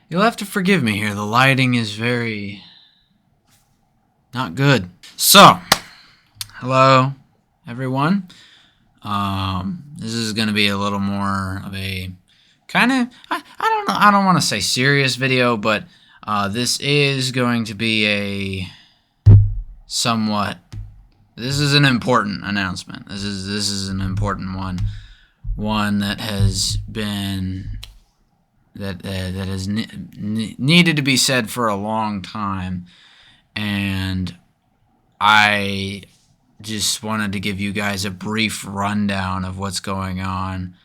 You'll have to forgive me here. The lighting is very not good. So, hello, everyone. This is going to be a little more of a kind of I don't know. I don't want to say serious video, but this is going to be a somewhat. This is an important announcement. This is an important one that has been that has needed to be said for a long time, and I just wanted to give you guys a brief rundown of what's going on.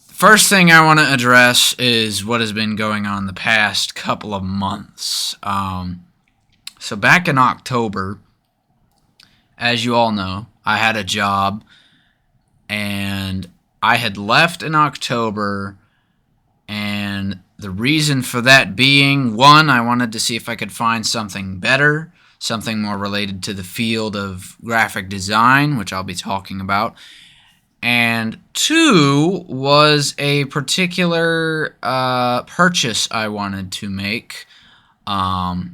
First thing I want to address is what has been going on the past couple of months. So back in October, as you all know, I had a job, and I had left in October, and the reason for that being, one, I wanted to see if I could find something better, something more related to the field of graphic design, which I'll be talking about. And two was a particular purchase I wanted to make. The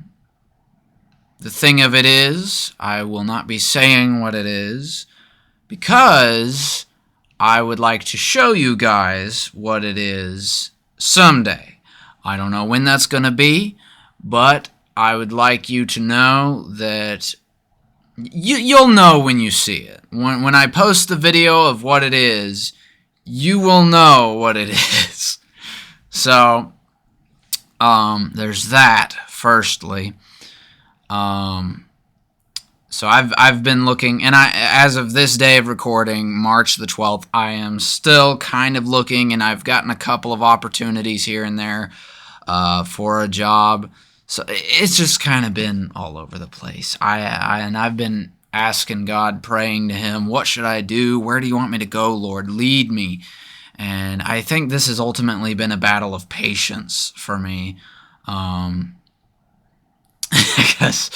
thing of it is, I will not be saying what it is, because I would like to show you guys what it is someday. I don't know when that's going to be, but I would like you to know that you'll know when you see it. When I post the video of what it is, you will know what it is. So, there's that, firstly. So I've been looking, and as of this day of recording, March the 12th, I am still kind of looking, and I've gotten a couple of opportunities here and there for a job. So it's just kind of been all over the place. I've been asking God, praying to Him, what should I do? Where do you want me to go, Lord? Lead me. And I think this has ultimately been a battle of patience for me. Because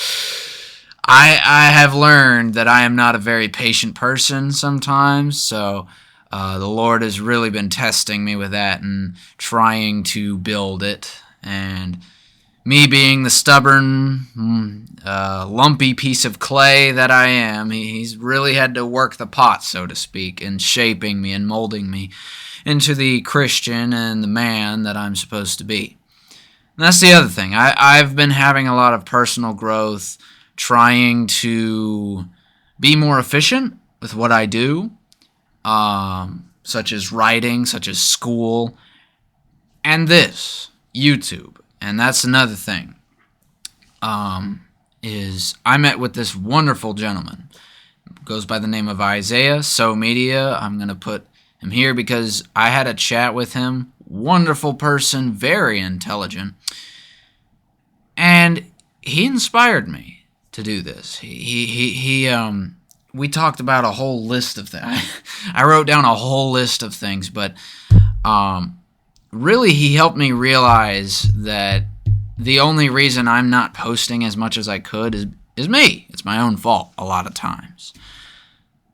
I have learned that I am not a very patient person sometimes, so the Lord has really been testing me with that and trying to build it. And me being the stubborn, lumpy piece of clay that I am, He's really had to work the pot, so to speak, in shaping me and molding me into the Christian and the man that I'm supposed to be. And that's the other thing. I've been having a lot of personal growth, trying to be more efficient with what I do, such as writing, such as school, and this, YouTube. And that's another thing, is I met with this wonderful gentleman. Goes by the name of Isaiah, So Media. I'm going to put him here because I had a chat with him. Wonderful person, very intelligent. And he inspired me to do this. We talked about a whole list of things. I wrote down a whole list of things, but really he helped me realize that the only reason I'm not posting as much as I could is me. It's my own fault a lot of times.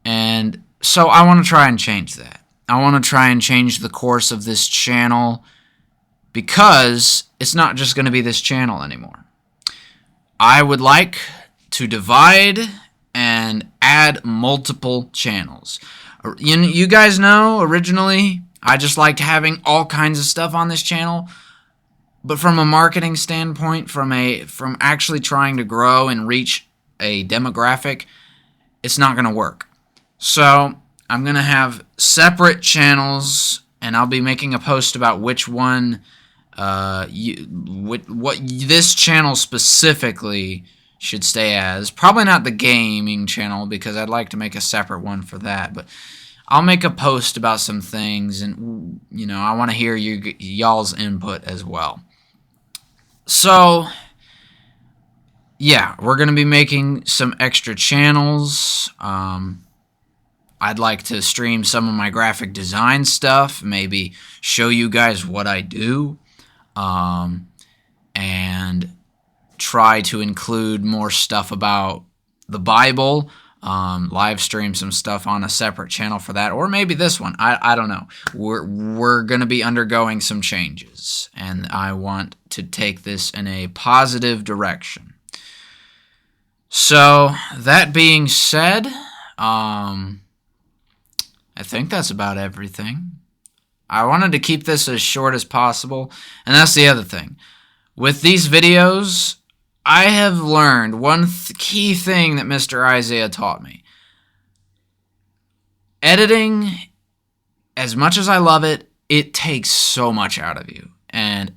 And so I want to try and change that. I want to try and change the course of this channel, because it's not just going to be this channel anymore. I would like to divide and add multiple channels. You guys know, originally, I just liked having all kinds of stuff on this channel, but from a marketing standpoint, from actually trying to grow and reach a demographic, it's not going to work. So I'm going to have separate channels, and I'll be making a post about which one, what this channel specifically should stay as. Probably not the gaming channel, because I'd like to make a separate one for that, but I'll make a post about some things, and I want to hear y'all's input as well. So yeah, we're going to be making some extra channels. I'd like to stream some of my graphic design stuff, maybe show you guys what I do, and try to include more stuff about the Bible, live stream some stuff on a separate channel for that, or maybe this one. I don't know. We're going to be undergoing some changes, and I want to take this in a positive direction. So, that being said, I think that's about everything. I wanted to keep this as short as possible, and that's the other thing. With these videos, I have learned one key thing that Mr. Isaiah taught me. Editing, as much as I love it, it takes so much out of you. And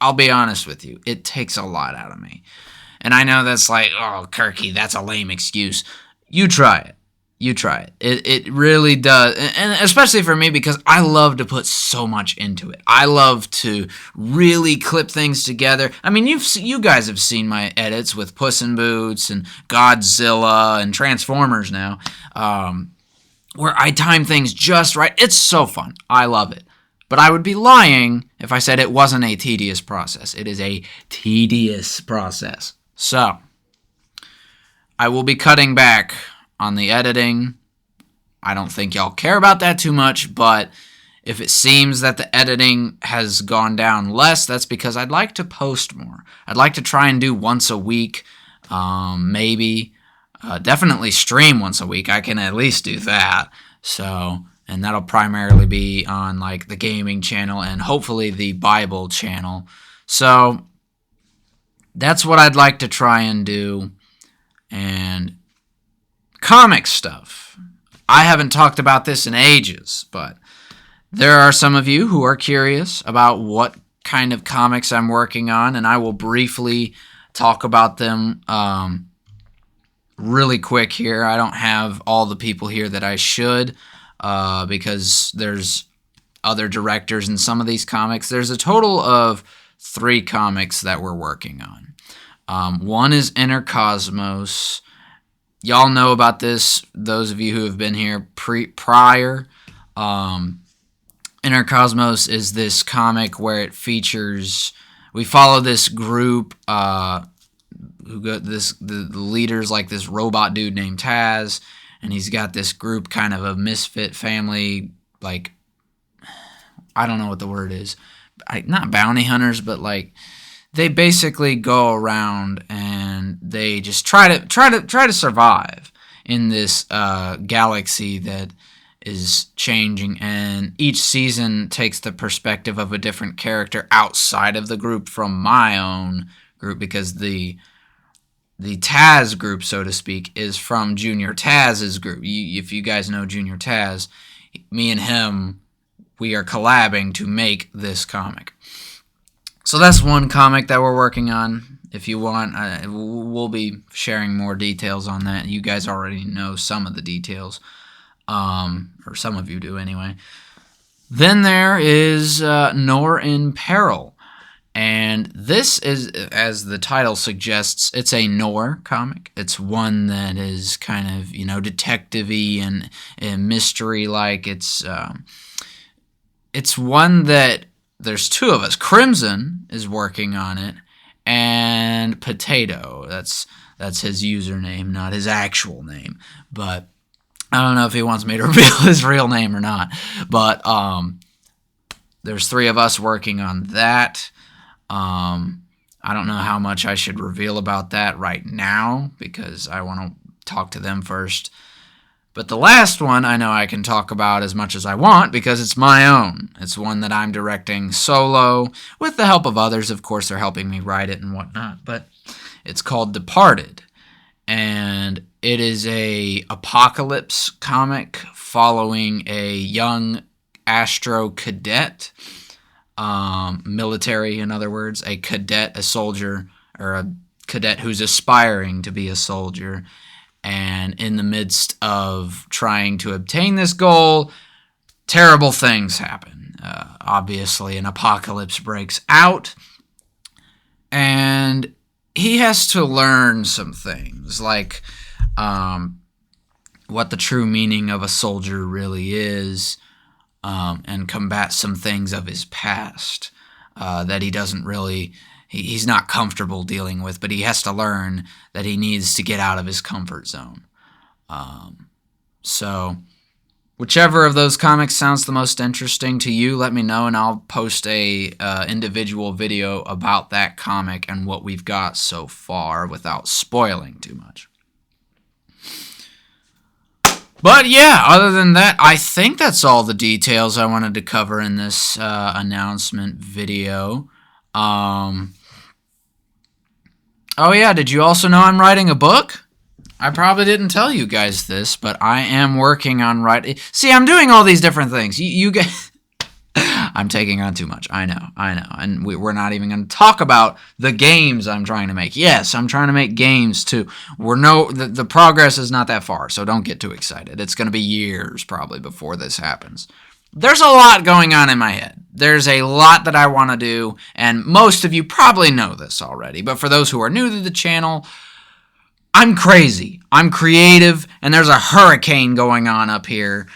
I'll be honest with you, it takes a lot out of me. And I know that's like, oh, Kirky, that's a lame excuse. You try it. You try it. It really does. And especially for me, because I love to put so much into it. I love to really clip things together. I mean, you guys have seen my edits with Puss in Boots and Godzilla and Transformers now, where I time things just right. It's so fun. I love it. But I would be lying if I said it wasn't a tedious process. It is a tedious process. So, I will be cutting back on the editing. I don't think y'all care about that too much, but if it seems that the editing has gone down less, that's because I'd like to post more. I'd like to try and do once a week, maybe. Definitely stream once a week. I can at least do that. So, and that'll primarily be on like the gaming channel and hopefully the Bible channel. So, that's what I'd like to try and do. And comic stuff. I haven't talked about this in ages, but there are some of you who are curious about what kind of comics I'm working on, and I will briefly talk about them really quick here. I don't have all the people here that I should because there's other directors in some of these comics. There's a total of 3 comics that we're working on. One is Inner Cosmos. Y'all know about this, those of you who have been here prior. Inner Cosmos is this comic where it features, we follow this group who got the leader's like this robot dude named Taz, and he's got this group, kind of a misfit family, like, I don't know what the word is, not bounty hunters, but like, they basically go around and they just try to survive in this galaxy that is changing, and each season takes the perspective of a different character outside of the group from my own group, because the Taz group, so to speak, is from Junior Taz's group. If you guys know Junior Taz, me and him, we are collabing to make this comic. So that's one comic that we're working on. If you want, we'll be sharing more details on that. You guys already know some of the details, or some of you do anyway. Then there is Nor in Peril, and this is, as the title suggests, it's a Nor comic. It's one that is kind of, detective-y and mystery-like. It's one that there's 2 of us. Crimson is working on it, and Potato. That's his username, not his actual name. But I don't know if he wants me to reveal his real name or not. But there's 3 of us working on that. I don't know how much I should reveal about that right now, because I want to talk to them first. But the last one I know I can talk about as much as I want, because it's my own. It's one that I'm directing solo, with the help of others. Of course, they're helping me write it and whatnot. But it's called Departed. And it is a apocalypse comic following a young astro cadet, military, in other words, a cadet, a soldier, or a cadet who's aspiring to be a soldier. And in the midst of trying to obtain this goal, terrible things happen. Obviously, an apocalypse breaks out, and he has to learn some things, like what the true meaning of a soldier really is, and combat some things of his past that he doesn't really... He's not comfortable dealing with, but he has to learn that he needs to get out of his comfort zone. So whichever of those comics sounds the most interesting to you, let me know, and I'll post a individual video about that comic and what we've got so far without spoiling too much. But yeah, other than that, I think that's all the details I wanted to cover in this announcement video. Oh yeah, did you also know I'm writing a book? I probably didn't tell you guys this, but I am working on writing. See, I'm doing all these different things. You guys... I'm taking on too much. I know. And we're not even going to talk about the games I'm trying to make. Yes, I'm trying to make games too. The progress is not that far, so don't get too excited. It's going to be years probably before this happens. There's a lot going on in my head. There's a lot that I want to do, and most of you probably know this already. But for those who are new to the channel, I'm crazy. I'm creative, and there's a hurricane going on up here.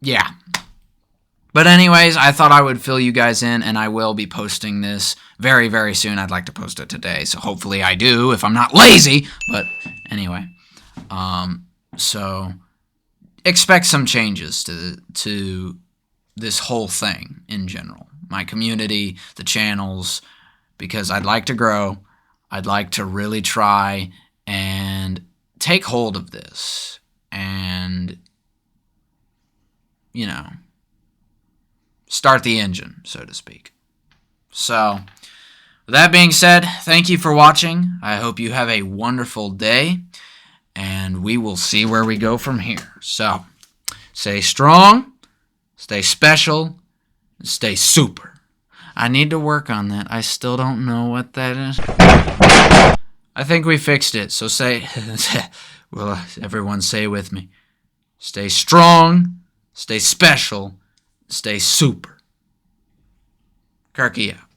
Yeah. But anyways, I thought I would fill you guys in, and I will be posting this very, very soon. I'd like to post it today, so hopefully I do if I'm not lazy. But anyway, so expect some changes to this whole thing in general. My community, the channels, because I'd like to grow. I'd like to really try and take hold of this and, you know, start the engine, so to speak. So, with that being said, thank you for watching. I hope you have a wonderful day, and we will see where we go from here. So, stay strong, stay special, and stay super. I need to work on that. I still don't know what that is. I think we fixed it, so say, well, everyone say it with me. Stay strong, stay special, stay super. Kirky out.